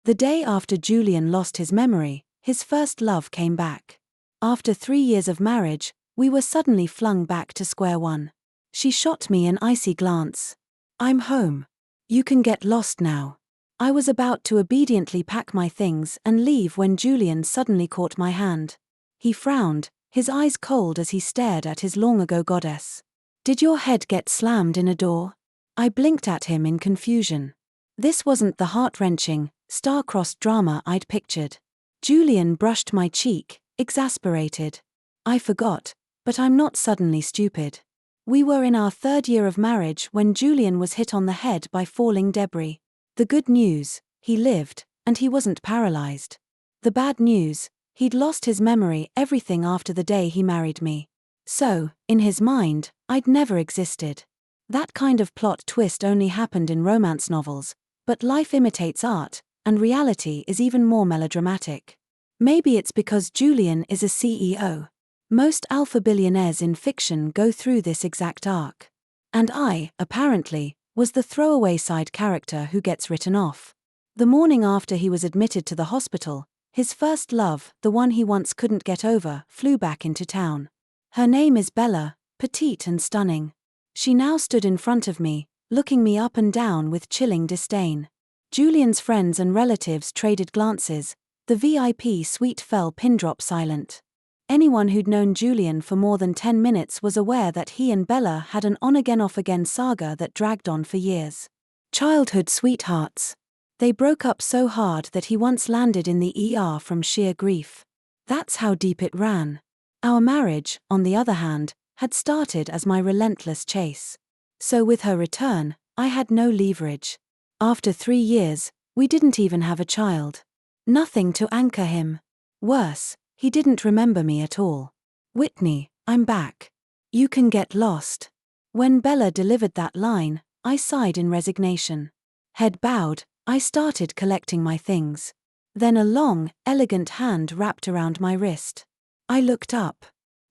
The day after Julian lost his memory, his first love came back. After 3 years of marriage, we were suddenly flung back to square one. She shot me an icy glance. "I'm home. You can get lost now." I was about to obediently pack my things and leave when Julian suddenly caught my hand. He frowned, his eyes cold as he stared at his long-ago goddess. "Did your head get slammed in a door?" I blinked at him in confusion. This wasn't the heart-wrenching, star-crossed drama I'd pictured. Julian brushed my cheek, exasperated. "I forgot, but I'm not suddenly stupid." We were in our 3rd year of marriage when Julian was hit on the head by falling debris. The good news, he lived, and he wasn't paralyzed. The bad news, he'd lost his memory, everything after the day he married me. So, in his mind, I'd never existed. That kind of plot twist only happened in romance novels, but life imitates art, and reality is even more melodramatic. Maybe it's because Julian is a CEO. Most alpha billionaires in fiction go through this exact arc. And I, apparently, was the throwaway side character who gets written off. The morning after he was admitted to the hospital, his first love, the one he once couldn't get over, flew back into town. Her name is Bella, petite and stunning. She now stood in front of me, looking me up and down with chilling disdain. Julian's friends and relatives traded glances. The VIP suite fell pin-drop silent. Anyone who'd known Julian for more than 10 minutes was aware that he and Bella had an on-again off-again saga that dragged on for years. Childhood sweethearts. They broke up so hard that he once landed in the ER from sheer grief. That's how deep it ran. Our marriage, on the other hand, had started as my relentless chase. So with her return, I had no leverage. After 3 years, we didn't even have a child. Nothing to anchor him. Worse, he didn't remember me at all. "Whitney, I'm back. You can get lost." When Bella delivered that line, I sighed in resignation. Head bowed, I started collecting my things. Then a long, elegant hand wrapped around my wrist. I looked up.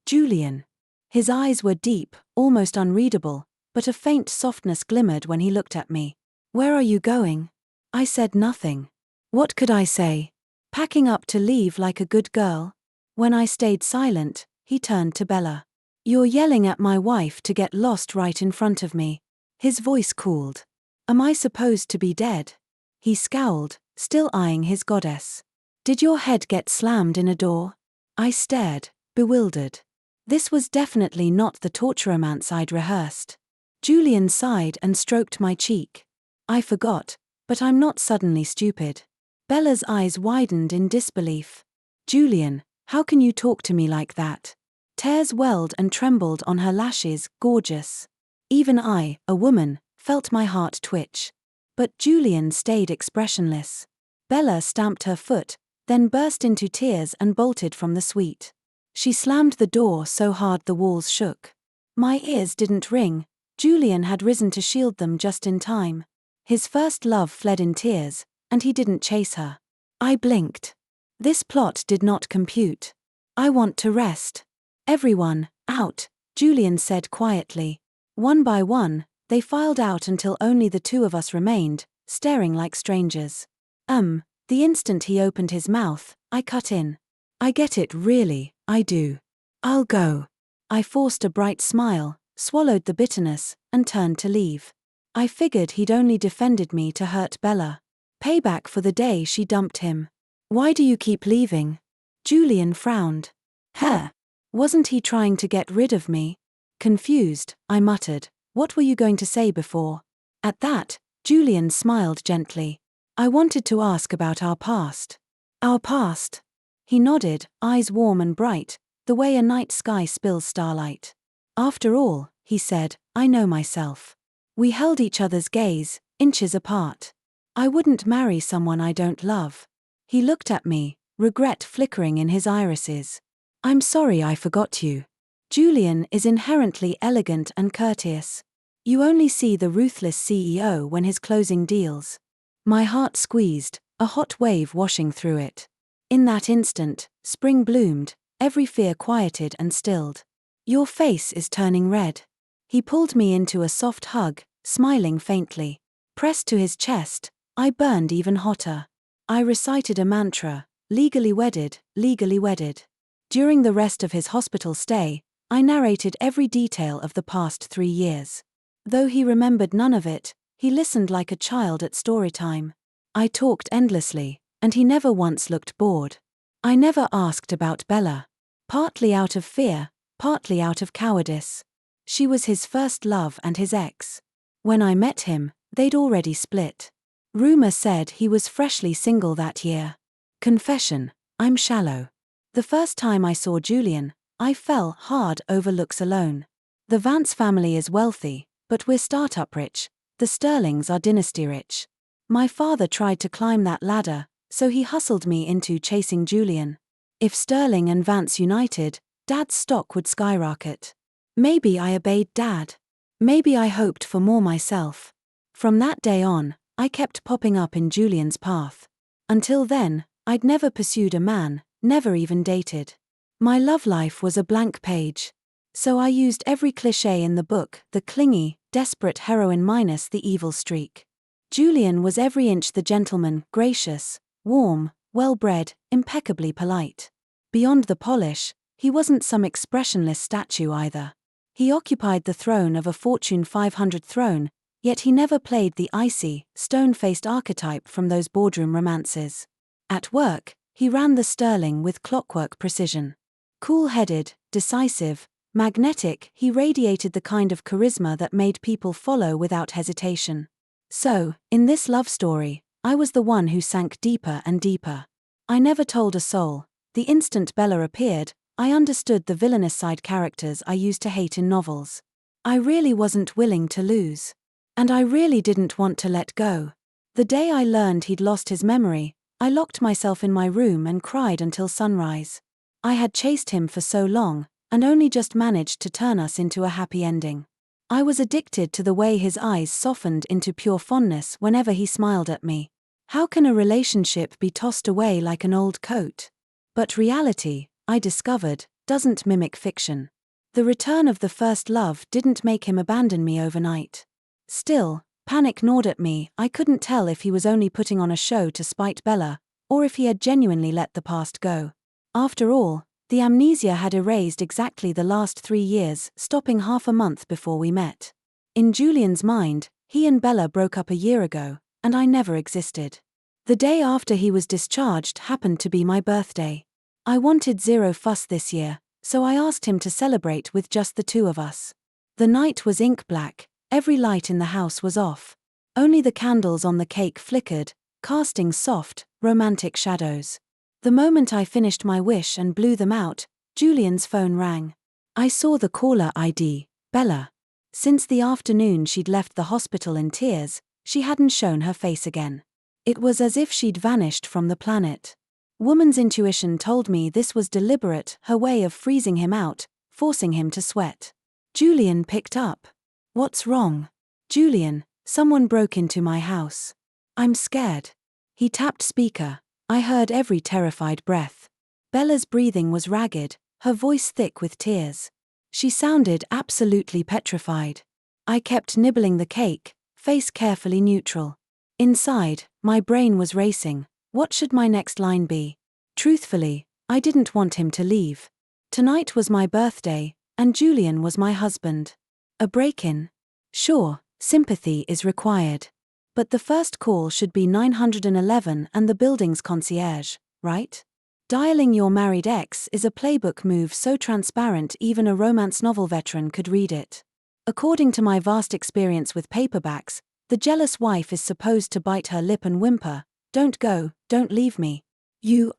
Julian. His eyes were deep, almost unreadable, but a faint softness glimmered when he looked at me. "Where are you going?" I said nothing. What could I say? Packing up to leave like a good girl? When I stayed silent, he turned to Bella. "You're yelling at my wife to get lost right in front of me." His voice cooled. "Am I supposed to be dead?" He scowled, still eyeing his goddess. "Did your head get slammed in a door?" I stared, bewildered. This was definitely not the torture romance I'd rehearsed. Julian sighed and stroked my cheek. "I forgot, but I'm not suddenly stupid." Bella's eyes widened in disbelief. "Julian, how can you talk to me like that?" Tears welled and trembled on her lashes, gorgeous. Even I, a woman, felt my heart twitch. But Julian stayed expressionless. Bella stamped her foot, then burst into tears and bolted from the suite. She slammed the door so hard the walls shook. My ears didn't ring. Julian had risen to shield them just in time. His first love fled in tears, and he didn't chase her. I blinked. This plot did not compute. "I want to rest." "Everyone, out," Julian said quietly. One by one, they filed out until only the 2 of us remained, staring like strangers. The instant he opened his mouth, I cut in. "I get it, really, I do. I'll go." I forced a bright smile, swallowed the bitterness, and turned to leave. I figured he'd only defended me to hurt Bella. Payback for the day she dumped him. "Why do you keep leaving?" Julian frowned. "Huh. Wasn't he trying to get rid of me?" Confused, I muttered, "What were you going to say before?" At that, Julian smiled gently. "I wanted to ask about our past." "Our past?" He nodded, eyes warm and bright, the way a night sky spills starlight. "After all," he said, "I know myself." We held each other's gaze, inches apart. "I wouldn't marry someone I don't love." He looked at me, regret flickering in his irises. "I'm sorry I forgot you." Julian is inherently elegant and courteous. You only see the ruthless CEO when his closing deals. My heart squeezed, a hot wave washing through it. In that instant, spring bloomed, every fear quieted and stilled. "Your face is turning red." He pulled me into a soft hug, smiling faintly. Pressed to his chest, I burned even hotter. I recited a mantra, legally wedded, legally wedded. During the rest of his hospital stay, I narrated every detail of the past 3 years. Though he remembered none of it, he listened like a child at storytime. I talked endlessly, and he never once looked bored. I never asked about Bella. Partly out of fear, partly out of cowardice. She was his first love and his ex. When I met him, they'd already split. Rumor said he was freshly single that year. Confession, I'm shallow. The first time I saw Julian, I fell hard over looks alone. The Vance family is wealthy, but we're startup rich. The Sterlings are dynasty rich. My father tried to climb that ladder, so he hustled me into chasing Julian. If Sterling and Vance united, Dad's stock would skyrocket. Maybe I obeyed Dad. Maybe I hoped for more myself. From that day on, I kept popping up in Julian's path. Until then, I'd never pursued a man, never even dated. My love life was a blank page. So I used every cliché in the book, the clingy, desperate heroine minus the evil streak. Julian was every inch the gentleman, gracious, warm, well-bred, impeccably polite. Beyond the polish, he wasn't some expressionless statue either. He occupied the throne of a Fortune 500 throne, yet he never played the icy, stone-faced archetype from those boardroom romances. At work, he ran the Sterling with clockwork precision. Cool-headed, decisive, magnetic, he radiated the kind of charisma that made people follow without hesitation. So, in this love story, I was the one who sank deeper and deeper. I never told a soul. The instant Bella appeared, I understood the villainous side characters I used to hate in novels. I really wasn't willing to lose. And I really didn't want to let go. The day I learned he'd lost his memory, I locked myself in my room and cried until sunrise. I had chased him for so long, and only just managed to turn us into a happy ending. I was addicted to the way his eyes softened into pure fondness whenever he smiled at me. How can a relationship be tossed away like an old coat? But reality, I discovered, doesn't mimic fiction. The return of the first love didn't make him abandon me overnight. Still, panic gnawed at me. I couldn't tell if he was only putting on a show to spite Bella, or if he had genuinely let the past go. After all, the amnesia had erased exactly the last 3 years, stopping half a month before we met. In Julian's mind, he and Bella broke up a year ago, and I never existed. The day after he was discharged happened to be my birthday. I wanted zero fuss this year, so I asked him to celebrate with just the two of us. The night was ink black, every light in the house was off. Only the candles on the cake flickered, casting soft, romantic shadows. The moment I finished my wish and blew them out, Julian's phone rang. I saw the caller ID, Bella. Since the afternoon she'd left the hospital in tears, she hadn't shown her face again. It was as if she'd vanished from the planet. Woman's intuition told me this was deliberate, her way of freezing him out, forcing him to sweat. Julian picked up. What's wrong? Julian, someone broke into my house. I'm scared. He tapped speaker. I heard every terrified breath. Bella's breathing was ragged, her voice thick with tears. She sounded absolutely petrified. I kept nibbling the cake, face carefully neutral. Inside, my brain was racing. What should my next line be? Truthfully, I didn't want him to leave. Tonight was my birthday, and Julian was my husband. A break-in? Sure, sympathy is required. But the first call should be 911 and the building's concierge, right? Dialing your married ex is a playbook move so transparent even a romance novel veteran could read it. According to my vast experience with paperbacks, the jealous wife is supposed to bite her lip and whimper, "Don't go, don't leave me."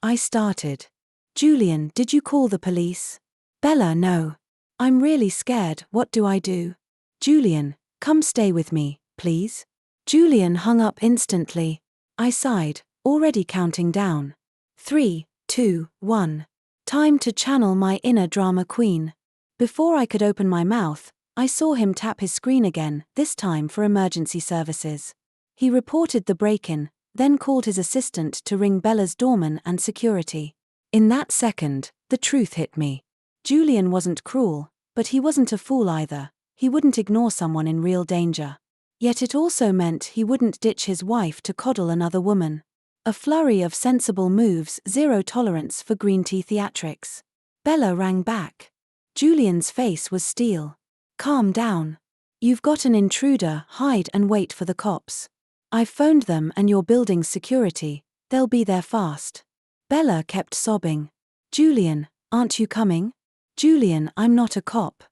I started. Julian, did you call the police? Bella, no. I'm really scared, what do I do? Julian, come stay with me, please. Julian hung up instantly. I sighed, already counting down. 3, 2, 1. Time to channel my inner drama queen. Before I could open my mouth, I saw him tap his screen again, this time for emergency services. He reported the break-in, then called his assistant to ring Bella's doorman and security. In that second, the truth hit me. Julian wasn't cruel, but he wasn't a fool either. He wouldn't ignore someone in real danger. Yet it also meant he wouldn't ditch his wife to coddle another woman. A flurry of sensible moves, zero tolerance for green tea theatrics. Bella rang back. Julian's face was steel. Calm down. You've got an intruder, hide and wait for the cops. I've phoned them and your building's security, they'll be there fast. Bella kept sobbing. Julian, aren't you coming? Julian, I'm not a cop.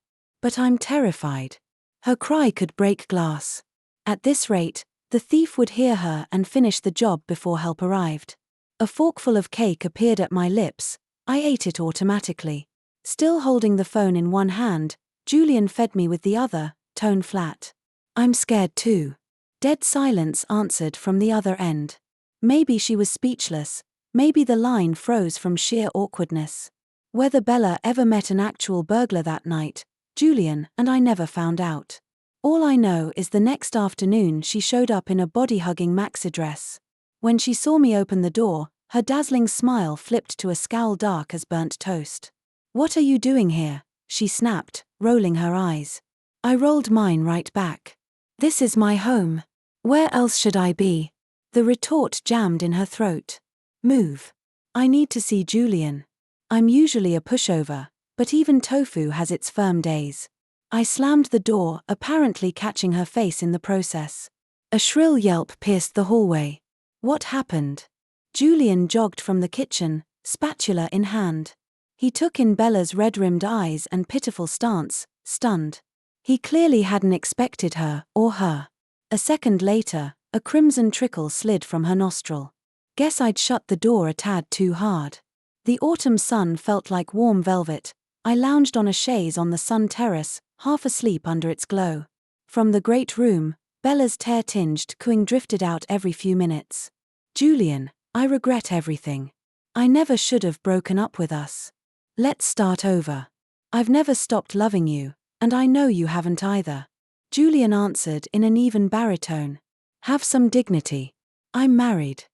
But I'm terrified. Her cry could break glass. At this rate, the thief would hear her and finish the job before help arrived. A forkful of cake appeared at my lips. I ate it automatically. Still holding the phone in one hand, Julian fed me with the other, tone flat. I'm scared too. Dead silence answered from the other end. Maybe she was speechless, maybe the line froze from sheer awkwardness. Whether Bella ever met an actual burglar that night, Julian and I never found out. All I know is the next afternoon she showed up in a body-hugging maxi dress. When she saw me open the door, her dazzling smile flipped to a scowl dark as burnt toast. What are you doing here? She snapped, rolling her eyes. I rolled mine right back. This is my home. Where else should I be? The retort jammed in her throat. Move. I need to see Julian. I'm usually a pushover, but even tofu has its firm days. I slammed the door, apparently catching her face in the process. A shrill yelp pierced the hallway. What happened? Julian jogged from the kitchen, spatula in hand. He took in Bella's red-rimmed eyes and pitiful stance, stunned. He clearly hadn't expected her, or her. A second later, a crimson trickle slid from her nostril. Guess I'd shut the door a tad too hard. The autumn sun felt like warm velvet. I lounged on a chaise on the sun terrace, half asleep under its glow. From the great room, Bella's tear-tinged cooing drifted out every few minutes. Julian, I regret everything. I never should have broken up with us. Let's start over. I've never stopped loving you, and I know you haven't either. Julian answered in an even baritone. Have some dignity. I'm married.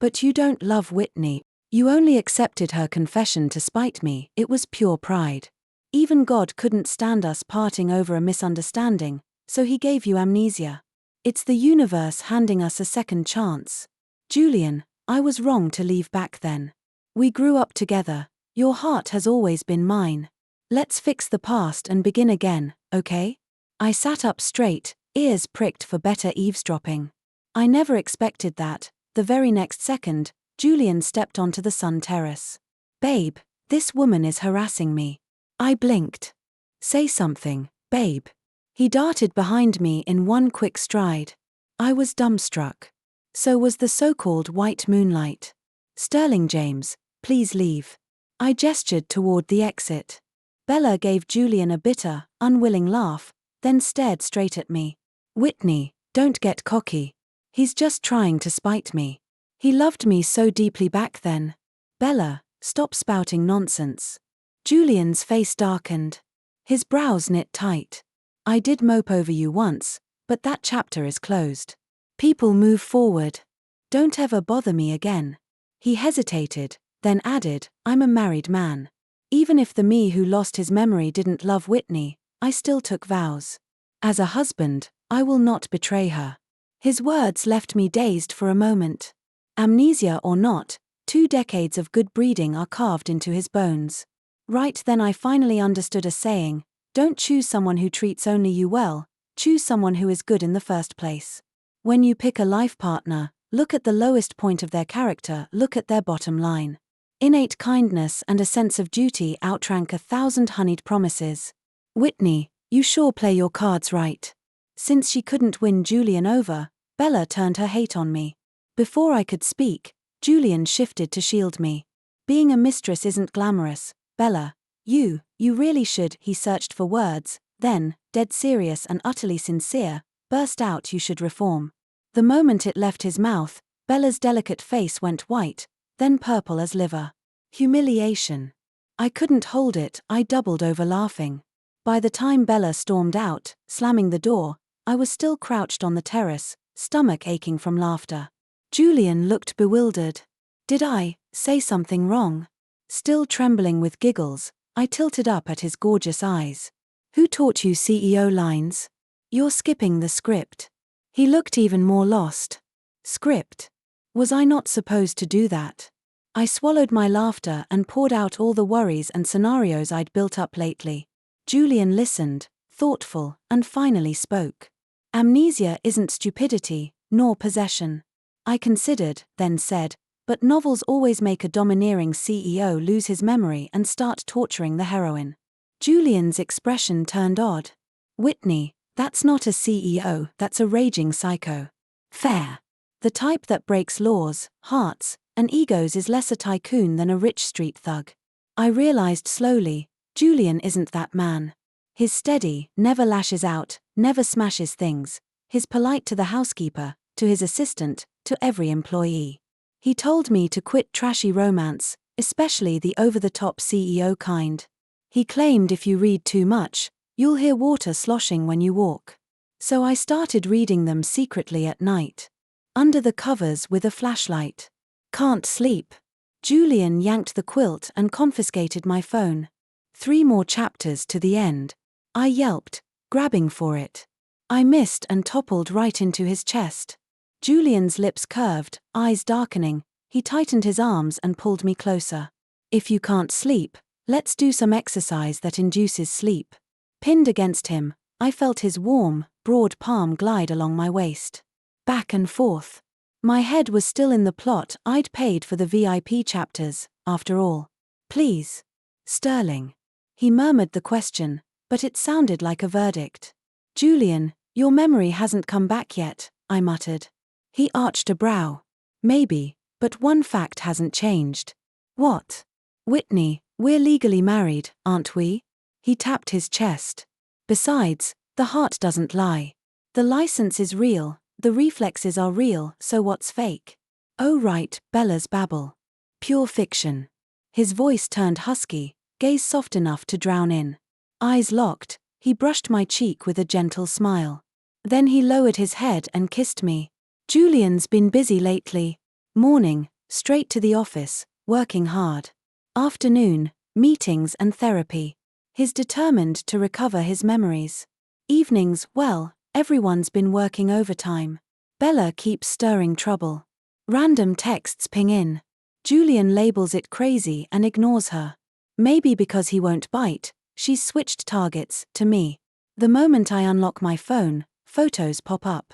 But you don't love Whitney. You only accepted her confession to spite me. It was pure pride. Even God couldn't stand us parting over a misunderstanding, so he gave you amnesia. It's the universe handing us a second chance. Julian, I was wrong to leave back then. We grew up together. Your heart has always been mine. Let's fix the past and begin again, okay? I sat up straight, ears pricked for better eavesdropping. I never expected that. The very next second, Julian stepped onto the sun terrace. Babe, this woman is harassing me. I blinked. Say something, babe. He darted behind me in one quick stride. I was dumbstruck. So was the so-called white moonlight. Sterling James, please leave. I gestured toward the exit. Bella gave Julian a bitter, unwilling laugh, then stared straight at me. Whitney, don't get cocky. He's just trying to spite me. He loved me so deeply back then. Bella, stop spouting nonsense. Julian's face darkened. His brows knit tight. I did mope over you once, but that chapter is closed. People move forward. Don't ever bother me again. He hesitated, then added, I'm a married man. Even if the me who lost his memory didn't love Whitney, I still took vows. As a husband, I will not betray her. His words left me dazed for a moment. Amnesia or not, 2 decades of good breeding are carved into his bones. Right then I finally understood a saying, don't choose someone who treats only you well, choose someone who is good in the first place. When you pick a life partner, look at the lowest point of their character, look at their bottom line. Innate kindness and a sense of duty outrank 1,000 honeyed promises. Whitney, you sure play your cards right. Since she couldn't win Julian over, Bella turned her hate on me. Before I could speak, Julian shifted to shield me. Being a mistress isn't glamorous, Bella. You really should. He searched for words, then, dead serious and utterly sincere, burst out, you should reform. The moment it left his mouth, Bella's delicate face went white, then purple as liver. Humiliation. I couldn't hold it, I doubled over laughing. By the time Bella stormed out, slamming the door, I was still crouched on the terrace, stomach aching from laughter. Julian looked bewildered. Did I say something wrong? Still trembling with giggles, I tilted up at his gorgeous eyes. Who taught you CEO lines? You're skipping the script. He looked even more lost. Script? Was I not supposed to do that? I swallowed my laughter and poured out all the worries and scenarios I'd built up lately. Julian listened, thoughtful, and finally spoke. Amnesia isn't stupidity, nor possession. I considered, then said, but novels always make a domineering CEO lose his memory and start torturing the heroine. Julian's expression turned odd. Whitney, that's not a CEO, that's a raging psycho. Fair. The type that breaks laws, hearts, and egos is less a tycoon than a rich street thug. I realized slowly, Julian isn't that man. He's steady, never lashes out, never smashes things. He's polite to the housekeeper, to his assistant, to every employee. He told me to quit trashy romance, especially the over-the-top CEO kind. He claimed if you read too much, you'll hear water sloshing when you walk. So I started reading them secretly at night. Under the covers with a flashlight. Can't sleep. Julian yanked the quilt and confiscated my phone. 3 more chapters to the end. I yelped, grabbing for it. I missed and toppled right into his chest. Julian's lips curved, eyes darkening. He tightened his arms and pulled me closer. If you can't sleep, let's do some exercise that induces sleep. Pinned against him, I felt his warm, broad palm glide along my waist. Back and forth. My head was still in the plot. I'd paid for the VIP chapters, after all. Please. Sterling. He murmured the question, but it sounded like a verdict. Julian, your memory hasn't come back yet, I muttered. He arched a brow. Maybe, but one fact hasn't changed. What? Whitney, we're legally married, aren't we? He tapped his chest. Besides, the heart doesn't lie. The license is real. The reflexes are real, so what's fake? Oh right, Bella's babble. Pure fiction. His voice turned husky, gaze soft enough to drown in. Eyes locked, he brushed my cheek with a gentle smile. Then he lowered his head and kissed me. Julian's been busy lately. Morning, straight to the office, working hard. Afternoon, meetings and therapy. He's determined to recover his memories. Evenings, well, everyone's been working overtime. Bella keeps stirring trouble. Random texts ping in. Julian labels it crazy and ignores her. Maybe because he won't bite, she's switched targets to me. The moment I unlock my phone, photos pop up.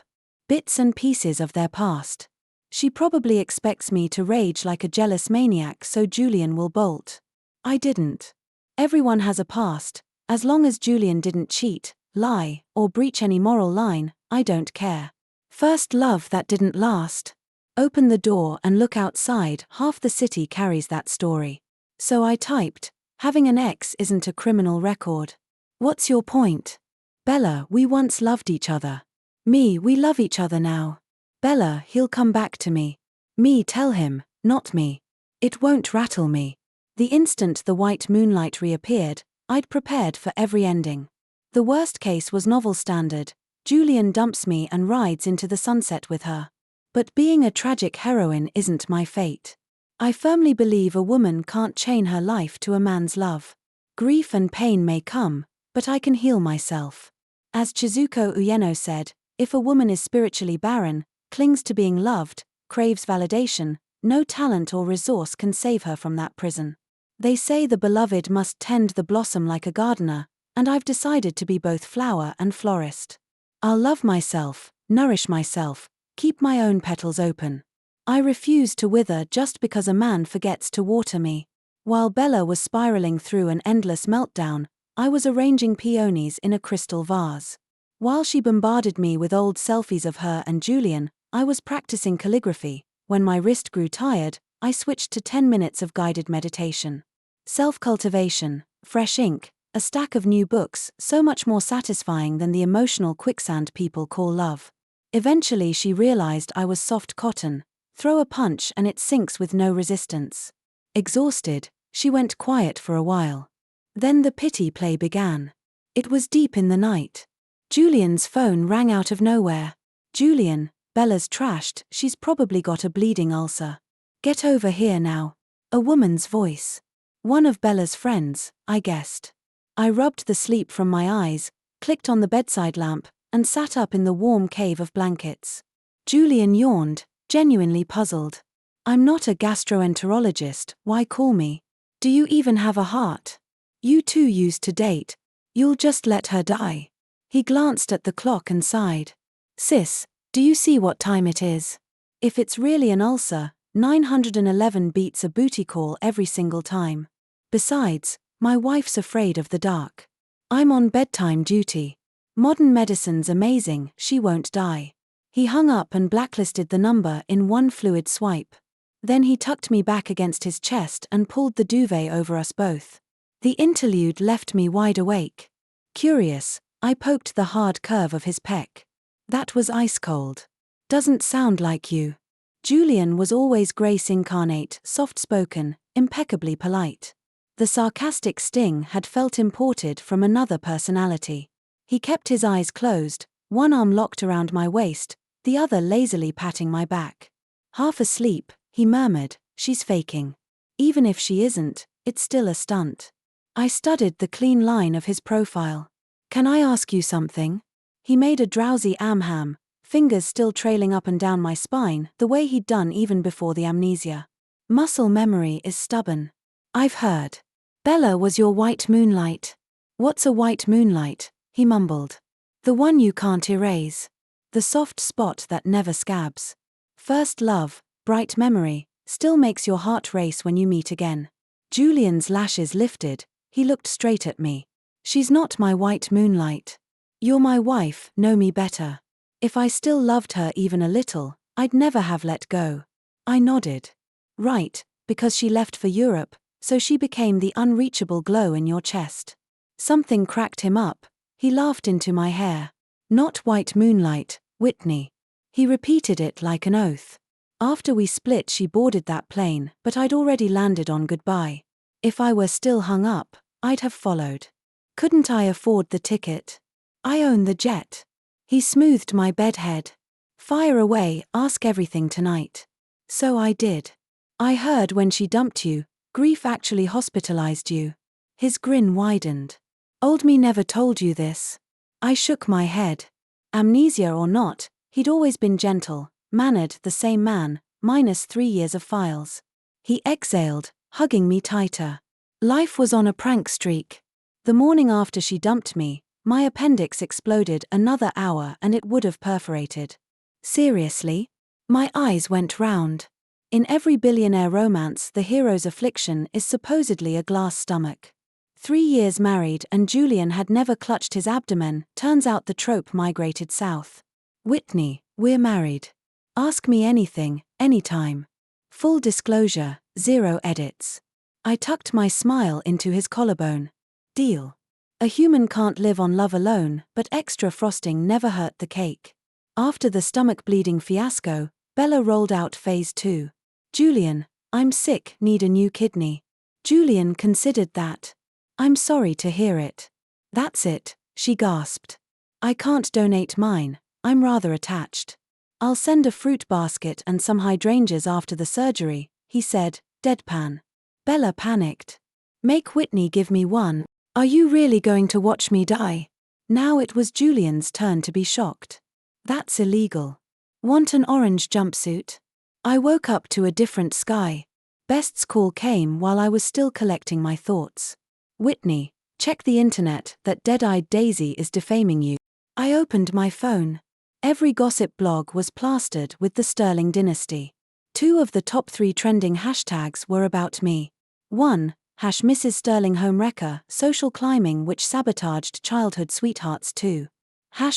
Bits and pieces of their past. She probably expects me to rage like a jealous maniac so Julian will bolt. I didn't. Everyone has a past. As long as Julian didn't cheat, lie, or breach any moral line, I don't care. First love that didn't last. Open the door and look outside, half the city carries that story. So I typed, having an ex isn't a criminal record. What's your point? Bella, we once loved each other. Me, we love each other now. Bella, he'll come back to me. Me, tell him, not me. It won't rattle me. The instant the white moonlight reappeared, I'd prepared for every ending. The worst case was novel standard. Julian dumps me and rides into the sunset with her. But being a tragic heroine isn't my fate. I firmly believe a woman can't chain her life to a man's love. Grief and pain may come, but I can heal myself. As Chizuko Ueno said, if a woman is spiritually barren, clings to being loved, craves validation, no talent or resource can save her from that prison. They say the beloved must tend the blossom like a gardener, and I've decided to be both flower and florist. I'll love myself, nourish myself, keep my own petals open. I refuse to wither just because a man forgets to water me. While Bella was spiraling through an endless meltdown, I was arranging peonies in a crystal vase. While she bombarded me with old selfies of her and Julian, I was practicing calligraphy. When my wrist grew tired, I switched to 10 minutes of guided meditation. Self-cultivation, fresh ink, a stack of new books, so much more satisfying than the emotional quicksand people call love. Eventually she realized I was soft cotton. Throw a punch and it sinks with no resistance. Exhausted, she went quiet for a while. Then the pity play began. It was deep in the night. Julian's phone rang out of nowhere. Julian, Bella's trashed, she's probably got a bleeding ulcer. Get over here now. A woman's voice. One of Bella's friends, I guessed. I rubbed the sleep from my eyes, clicked on the bedside lamp, and sat up in the warm cave of blankets. Julian yawned, genuinely puzzled. I'm not a gastroenterologist, why call me? Do you even have a heart? You two used to date. You'll just let her die. He glanced at the clock and sighed. Sis, do you see what time it is? If it's really an ulcer, 911 beats a booty call every single time. Besides, my wife's afraid of the dark. I'm on bedtime duty. Modern medicine's amazing, she won't die. He hung up and blacklisted the number in one fluid swipe. Then he tucked me back against his chest and pulled the duvet over us both. The interlude left me wide awake. Curious, I poked the hard curve of his pec. That was ice cold. Doesn't sound like you. Julian was always grace incarnate, soft-spoken, impeccably polite. The sarcastic sting had felt imported from another personality. He kept his eyes closed, one arm locked around my waist, the other lazily patting my back. Half asleep, he murmured, she's faking. Even if she isn't, it's still a stunt. I studied the clean line of his profile. Can I ask you something? He made a drowsy ham, fingers still trailing up and down my spine, the way he'd done even before the amnesia. Muscle memory is stubborn. I've heard. Bella was your white moonlight. What's a white moonlight? He mumbled. The one you can't erase. The soft spot that never scabs. First love, bright memory, still makes your heart race when you meet again. Julian's lashes lifted, he looked straight at me. She's not my white moonlight. You're my wife, know me better. If I still loved her even a little, I'd never have let go. I nodded. Right, because she left for Europe, so she became the unreachable glow in your chest. Something cracked him up, he laughed into my hair. Not white moonlight, Whitney. He repeated it like an oath. After we split she boarded that plane, but I'd already landed on goodbye. If I were still hung up, I'd have followed. Couldn't I afford the ticket? I own the jet. He smoothed my bedhead. Fire away, ask everything tonight. So I did. I heard when she dumped you, grief actually hospitalized you. His grin widened. Old me never told you this. I shook my head. Amnesia or not, he'd always been gentle, mannered, the same man, minus 3 years of files. He exhaled, hugging me tighter. Life was on a prank streak. The morning after she dumped me, my appendix exploded another hour and it would have perforated. Seriously? My eyes went round. In every billionaire romance, the hero's affliction is supposedly a glass stomach. 3 years married and Julian had never clutched his abdomen, turns out the trope migrated south. Whitney, we're married. Ask me anything, anytime. Full disclosure, 0 edits. I tucked my smile into his collarbone. Deal. A human can't live on love alone, but extra frosting never hurt the cake. After the stomach-bleeding fiasco, Bella rolled out phase 2. Julian, I'm sick, need a new kidney. Julian considered that. I'm sorry to hear it. That's it, she gasped. I can't donate mine, I'm rather attached. I'll send a fruit basket and some hydrangeas after the surgery, he said, deadpan. Bella panicked. Make Whitney give me one. Are you really going to watch me die? Now it was Julian's turn to be shocked. That's illegal. Want an orange jumpsuit? I woke up to a different sky. Best's call came while I was still collecting my thoughts. Whitney, check the internet, that dead-eyed Daisy is defaming you. I opened my phone. Every gossip blog was plastered with the Sterling dynasty. 2 of the top 3 trending hashtags were about me. 1, #Mrs. Sterling homewrecker, social climbing which sabotaged childhood sweethearts. 2,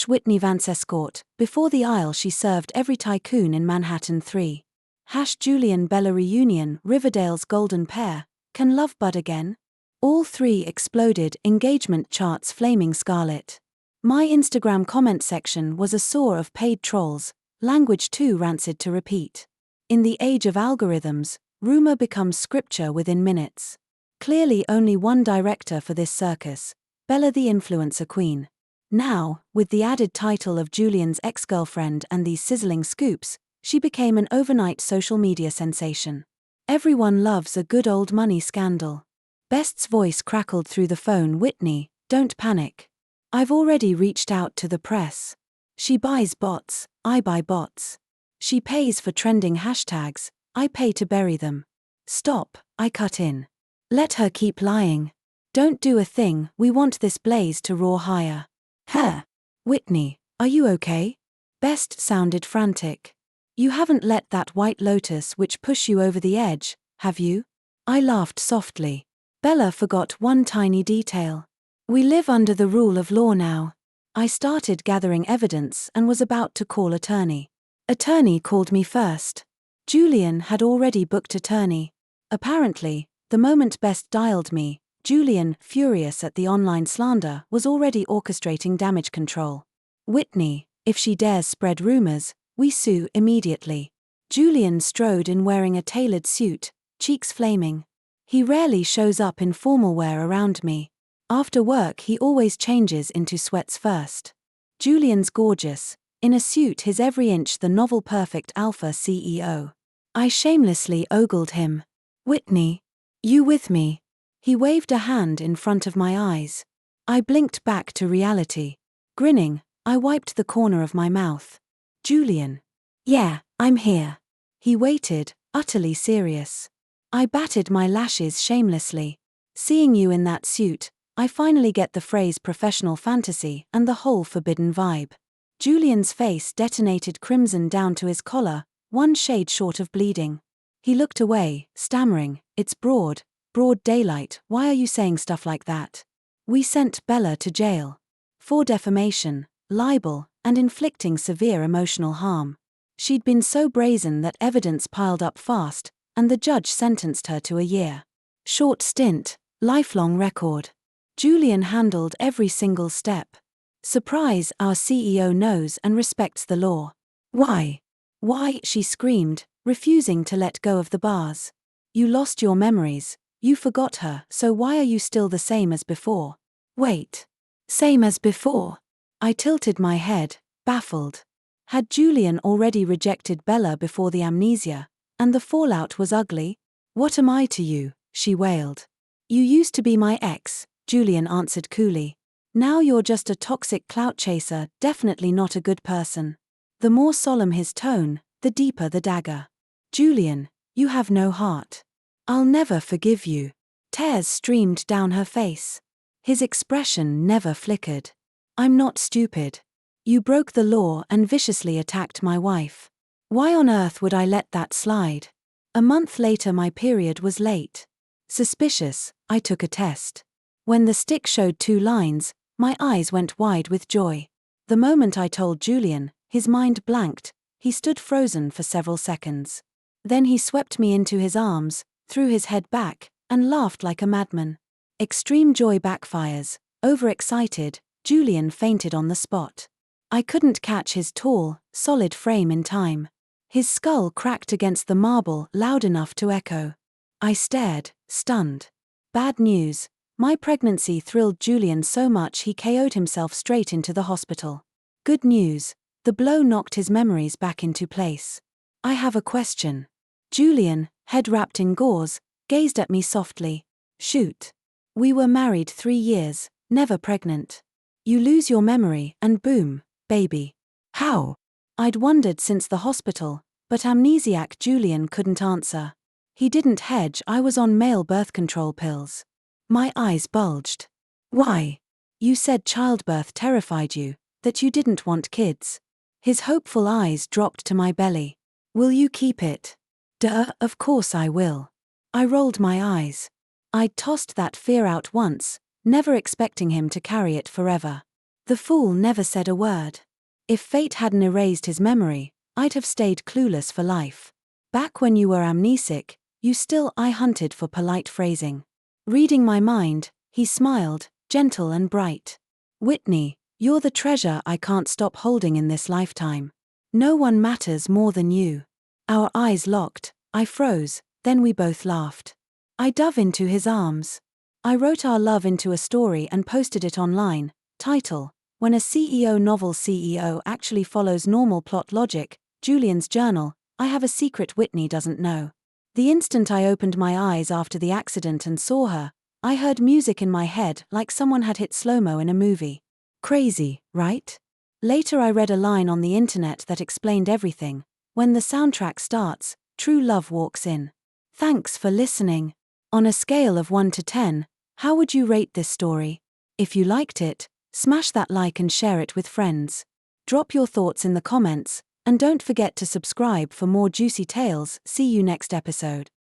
#Whitney Vance escort, before the aisle she served every tycoon in Manhattan. 3, #Julian Bella reunion, Riverdale's golden pair, can love bud again? All 3 exploded, engagement charts flaming scarlet. My Instagram comment section was a soar of paid trolls, language too rancid to repeat. In the age of algorithms, rumor becomes scripture within minutes. Clearly only one director for this circus, Bella the influencer queen. Now, with the added title of Julian's ex-girlfriend and these sizzling scoops, she became an overnight social media sensation. Everyone loves a good old money scandal. Best's voice crackled through the phone. Whitney, don't panic. I've already reached out to the press. She buys bots, I buy bots. She pays for trending hashtags, I pay to bury them. Stop, I cut in. Let her keep lying. Don't do a thing, we want this blaze to roar higher. Huh. Whitney, are you okay? Best sounded frantic. You haven't let that white lotus witch push you over the edge, have you? I laughed softly. Bella forgot one tiny detail. We live under the rule of law now. I started gathering evidence and was about to call attorney. Attorney called me first. Julian had already booked attorney. Apparently, the moment Best dialed me, Julian, furious at the online slander, was already orchestrating damage control. Whitney, if she dares spread rumors, we sue immediately. Julian strode in wearing a tailored suit, cheeks flaming. He rarely shows up in formal wear around me. After work he always changes into sweats first. Julian's gorgeous, in a suit his every inch the novel perfect alpha CEO. I shamelessly ogled him. Whitney, you with me? He waved a hand in front of my eyes. I blinked back to reality. Grinning, I wiped the corner of my mouth. Julian. Yeah, I'm here. He waited, utterly serious. I batted my lashes shamelessly. Seeing you in that suit, I finally get the phrase professional fantasy and the whole forbidden vibe. Julian's face detonated crimson down to his collar, one shade short of bleeding. He looked away, stammering, it's broad daylight, why are you saying stuff like that? We sent Bella to jail. For defamation, libel, and inflicting severe emotional harm. She'd been so brazen that evidence piled up fast, and the judge sentenced her to a year. Short stint, lifelong record. Julian handled every single step. Surprise, our CEO knows and respects the law. Why? Why, she screamed, refusing to let go of the bars. You lost your memories, you forgot her, so why are you still the same as before? Wait. Same as before? I tilted my head, baffled. Had Julian already rejected Bella before the amnesia, and the fallout was ugly? What am I to you? She wailed. You used to be my ex, Julian answered coolly. Now you're just a toxic clout chaser, definitely not a good person. The more solemn his tone, the deeper the dagger. Julian, you have no heart. I'll never forgive you. Tears streamed down her face. His expression never flickered. I'm not stupid. You broke the law and viciously attacked my wife. Why on earth would I let that slide? A month later my period was late. Suspicious, I took a test. When the stick showed 2 lines, my eyes went wide with joy. The moment I told Julian, his mind blanked, he stood frozen for several seconds. Then he swept me into his arms, threw his head back, and laughed like a madman. Extreme joy backfires. Overexcited, Julian fainted on the spot. I couldn't catch his tall, solid frame in time. His skull cracked against the marble loud enough to echo. I stared, stunned. Bad news. My pregnancy thrilled Julian so much he KO'd himself straight into the hospital. Good news. The blow knocked his memories back into place. I have a question. Julian, head wrapped in gauze, gazed at me softly. Shoot. We were married 3 years, never pregnant. You lose your memory and boom, baby. How? I'd wondered since the hospital, but amnesiac Julian couldn't answer. He didn't hedge, I was on male birth control pills. My eyes bulged. Why? You said childbirth terrified you, that you didn't want kids. His hopeful eyes dropped to my belly. Will you keep it? Duh, of course I will. I rolled my eyes. I'd tossed that fear out once, never expecting him to carry it forever. The fool never said a word. If fate hadn't erased his memory, I'd have stayed clueless for life. Back when you were amnesic, I hunted for polite phrasing. Reading my mind, he smiled, gentle and bright. Whitney, you're the treasure I can't stop holding in this lifetime. No one matters more than you. Our eyes locked, I froze, then we both laughed. I dove into his arms. I wrote our love into a story and posted it online. Title: When a CEO novel CEO actually follows normal plot logic, Julian's journal. I have a secret Whitney doesn't know. The instant I opened my eyes after the accident and saw her, I heard music in my head like someone had hit slow-mo in a movie. Crazy, right? Later I read a line on the internet that explained everything. When the soundtrack starts, true love walks in. Thanks for listening. On a scale of 1 to 10, how would you rate this story? If you liked it, smash that like and share it with friends. Drop your thoughts in the comments, and don't forget to subscribe for more juicy tales. See you next episode.